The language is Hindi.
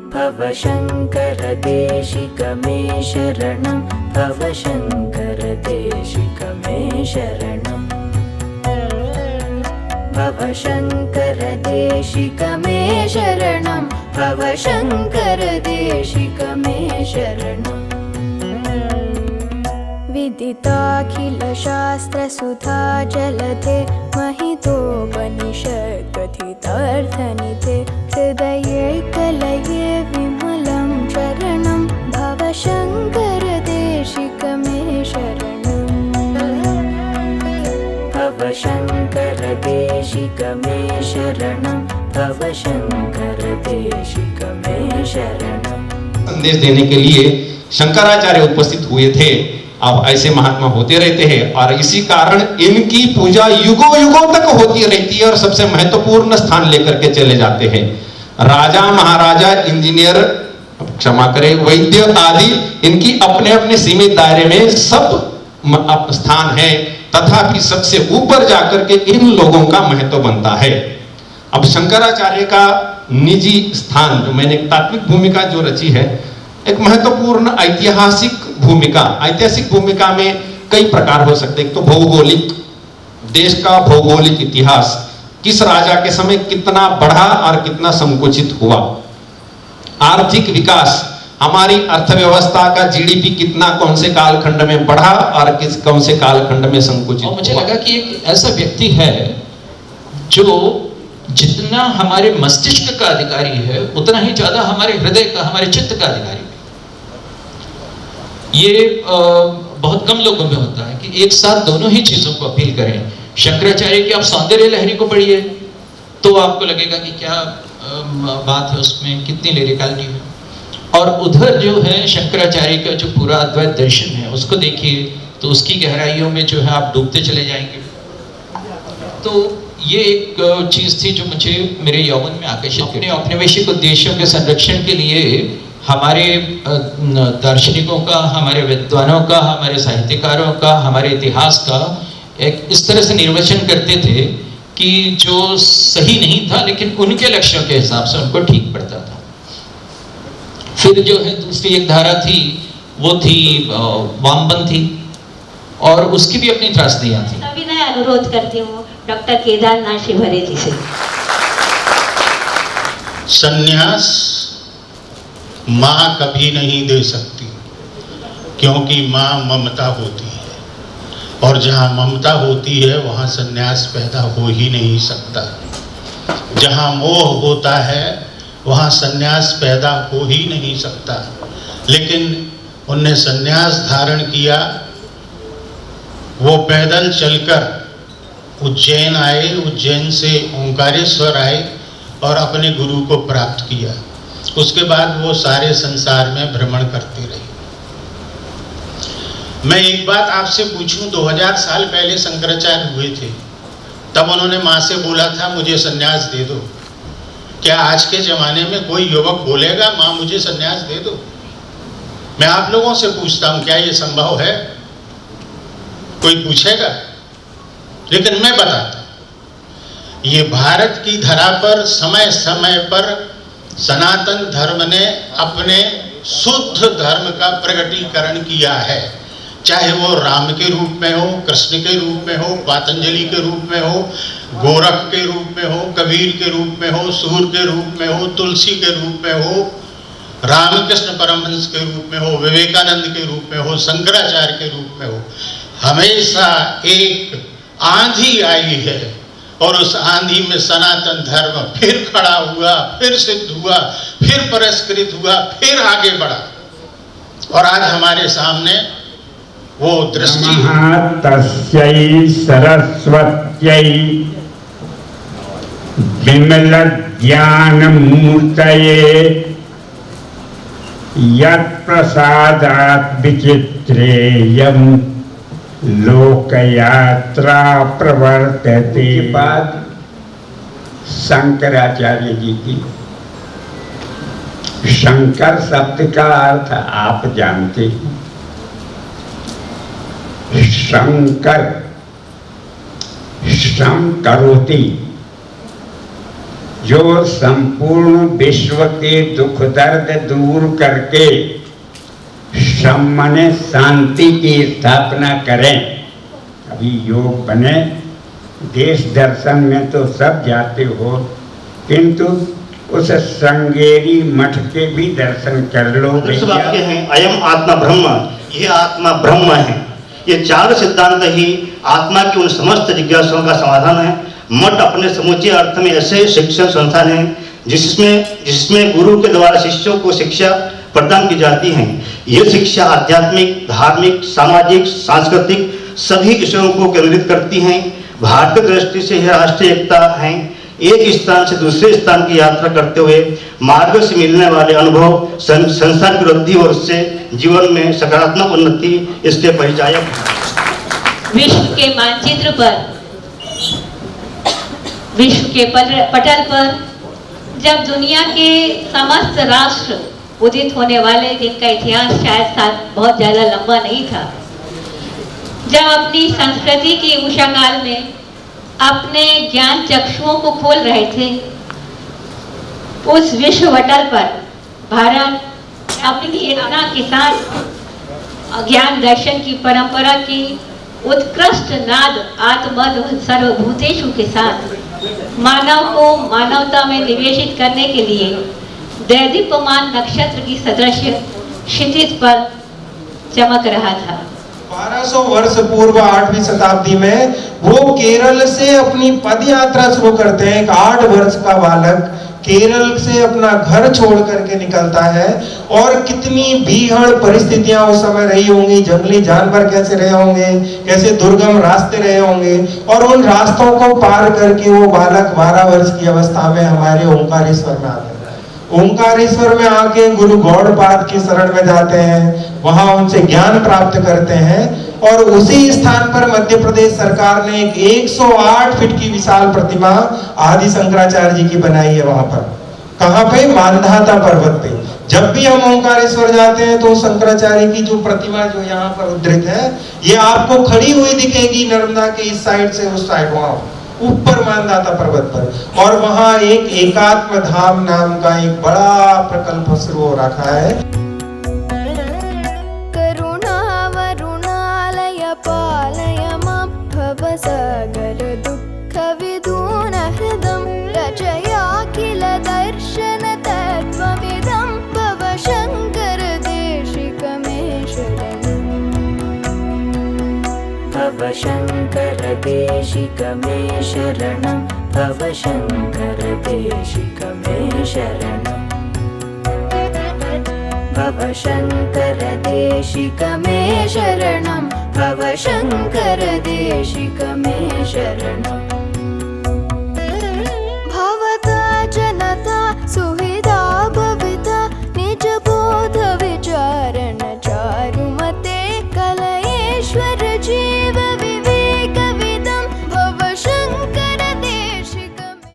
भव शंकर देशिक मे शरणं, भव शंकर देशिक मे शरणं, भव शंकर देशिक मे शरणं, भव शंकर देशिक मे शरणं। विदिताखिल शास्त्र सुधा जलधे, महितोपनिषत् कथितार्थनिधे, हृदये कलये विमलं शरणं, भव शंकर देशिक मे शरणं, भव शंकर देशिक मे शरणं, भव शंकर देशिक मे शरणं। संदेश देने के लिए शंकराचार्य उपस्थित हुए थे। अब ऐसे महात्मा होते रहते हैं और इसी कारण इनकी पूजा युगों युगों तक होती रहती है और सबसे महत्वपूर्ण स्थान लेकर के चले जाते हैं। राजा महाराजा इंजीनियर क्षमा करें वैद्य आदि इनकी अपने अपने सीमित दायरे में सब स्थान है, तथापि सबसे ऊपर जाकर के इन लोगों का महत्व बनता है। अब शंकराचार्य का निजी स्थान जो मैंने तात्विक भूमिका जो रची है, एक महत्वपूर्ण ऐतिहासिक भूमिका। ऐतिहासिक भूमिका में कई प्रकार हो सकते हैं। तो भौगोलिक, देश का भौगोलिक इतिहास, किस राजा के समय कितना बढ़ा और कितना संकुचित हुआ। आर्थिक विकास, हमारी अर्थव्यवस्था का जीडीपी कितना कौन से कालखंड में बढ़ा और किस कौन से कालखंड में संकुचित हुआ। मुझे लगा कि एक ऐसा व्यक्ति है जो जितना हमारे मस्तिष्क का अधिकारी है उतना ही ज्यादा हमारे हृदय का, हमारे चित्त का अधिकारी है। ये बहुत कम लोगों में होता है कि एक साथ दोनों ही चीजों को अपील करें। शंकराचार्य की आप सौंदर्य लहरी को पढ़िए तो आपको लगेगा कि क्या बात है उसमें, कितनी लिरिकलिटी है। और उधर जो है शंकराचार्य का जो पूरा अद्वैत दर्शन है उसको देखिए तो उसकी गहराइयों में जो है आप डूबते चले जाएंगे। तो ये एक चीज थी जो मुझे मेरे यौवन में आकर्षित की। अपने औपनिवेशिक उद्देश्यों के संरक्षण के लिए हमारे दार्शनिकों का, हमारे विद्वानों का, हमारे साहित्यकारों का, हमारे इतिहास का एक इस तरह से निर्वचन करते थे कि जो सही नहीं था लेकिन उनके लक्ष्यों के हिसाब से उनको ठीक पड़ता था। फिर जो है दूसरी एक धारा थी, वो थी वामपंथी और उसकी भी अपनी त्रासदियां थी। अभी मैं अनुरोध करती हूँ डॉक्टर केदारनाथ शिवहरे जी से। संन्यास माँ कभी नहीं दे सकती क्योंकि माँ ममता होती है और जहाँ ममता होती है वहाँ संन्यास पैदा हो ही नहीं सकता। जहाँ मोह होता है वहाँ संन्यास पैदा हो ही नहीं सकता। लेकिन उनने संन्यास धारण किया, वो पैदल चलकर उज्जैन आए, उज्जैन से ओंकारेश्वर आए और अपने गुरु को प्राप्त किया। उसके बाद वो सारे संसार में भ्रमण करते रहे। मैं एक बात आपसे पूछूं, 2000 साल पहले शंकराचार्य हुए थे, तब उन्होंने माँ से बोला था मुझे सन्यास दे दो। क्या आज के जमाने में कोई युवक बोलेगा माँ मुझे सन्यास दे दो? मैं आप लोगों से पूछता हूं क्या ये संभव है? कोई पूछेगा? लेकिन मैं बताता हूं, ये भारत की धरा पर समय समय पर सनातन धर्म ने अपने शुद्ध धर्म का प्रकटीकरण किया है। चाहे वो राम के रूप में हो, कृष्ण के रूप में हो, पातंजलि के रूप में हो, गोरख के रूप में हो, कबीर के रूप में हो, सूर के रूप में हो, तुलसी के रूप में हो, रामकृष्ण परमहंस के रूप में हो, विवेकानंद के रूप में हो, शंकराचार्य के रूप में हो। हमेशा एक आंधी आई है और उस आंधी में सनातन धर्म फिर खड़ा हुआ, फिर सिद्ध हुआ, फिर पुरस्कृत हुआ, फिर आगे बढ़ा। और आज हमारे सामने वो दृष्टि। तस्यै सरस्वत्यै विमल ज्ञानमूर्तये यत्प्रसादात् विचित्रेयं लोकयात्रा प्रवर्तते। बाद शंकराचार्य जी की। शंकर शब्द का अर्थ आप जानते हैं। शंकर श्रम करोति जो संपूर्ण विश्व के दुख दर्द दूर करके सामान्य शांति की स्थापना करें। अभी योग बने, देश दर्शन में तो सब जाते हो, किंतु उस श्रृंगेरी मठ के भी दर्शन कर लो। वाक्य हैं, अयम आत्मा ब्रह्म, यह आत्मा ब्रह्म है। ये चार सिद्धांत ही आत्मा की उन समस्त जिज्ञासाओं का समाधान है। मठ अपने समूचे अर्थ में ऐसे शिक्षण संस्थान है जिसमें गुरु के द्वारा शिष्यों को शिक्षा प्रदान की जाती है। यह शिक्षा आध्यात्मिक, धार्मिक, सामाजिक, सांस्कृतिक सभी विषयों को केंद्रित करती हैं। भारतीय दृष्टि से यह राष्ट्रीय एकता है। एक स्थान से दूसरे स्थान की यात्रा करते हुए मार्ग से मिलने वाले अनुभव संसार की वृद्धि और उससे जीवन में सकारात्मक उन्नति इसके परिचायक है। विश्व के मानचित्र पर, विश्व के पटल पर जब दुनिया के समस्त राष्ट्र उदित होने वाले, जिनका इतिहास शायद बहुत ज्यादा लंबा नहीं था, जब अपनी संस्कृति की उषा काल में अपने ज्ञान चक्षुओं को खोल रहे थे, उस विश्व पटल पर भारत अपनी चेतना के साथ ज्ञान दर्शन की परंपरा की उत्कृष्ट नाद आत्मद सर्वभूतेषु के साथ मानव को मानवता में निवेशित करने के लिए दैदीप्यमान नक्षत्र की सदृश क्षितिज पर चमक रहा था। 1200 वर्ष पूर्व 8वीं शताब्दी में वो केरल से अपनी पद यात्रा शुरू करते हैं। एक 8 वर्ष का बालक केरल से अपना घर छोड़ करके निकलता है, और कितनी भीड़ परिस्थितियां उस समय रही होंगी, जंगली जानवर कैसे रहे होंगे, कैसे दुर्गम रास्ते रहे होंगे, और उन रास्तों को पार करके वो बालक 12 वर्ष की अवस्था में हमारे ओंकारेश्वर में आता है। ओंकारेश्वर में आके गुरु गौड़पाद की शरण में जाते हैं, वहां उनसे ज्ञान प्राप्त करते हैं, और उसी स्थान पर मध्य प्रदेश सरकार ने एक 108 फीट की विशाल प्रतिमा आदि शंकराचार्य जी की बनाई है। वहां पर, कहां पे? मानधाता पर्वत पे। जब भी हम ओंकारेश्वर जाते हैं तो शंकराचार्य की जो प्रतिमा जो यहाँ पर उद्धृत है, ये आपको खड़ी हुई दिखेगी नर्मदा के इस साइड से उस साइड, वहां ऊपर मानधाता पर्वत पर। और वहां एक एकात्म धाम नाम का एक बड़ा प्रकल्प शुरू हो रखा है। करुणावरुणालय पालय मां भवसागर दुःख विदून हृदं रचयाखिल दर्शन तत्त्वविदं भव शंकर देशिकमे शरणं। भव शंकर देशिकमे शरणं, भव शंकर देशिकमे शरणं। भव शंकर देशिकमे शरणं, भव शंकर देशिकमे शरणं।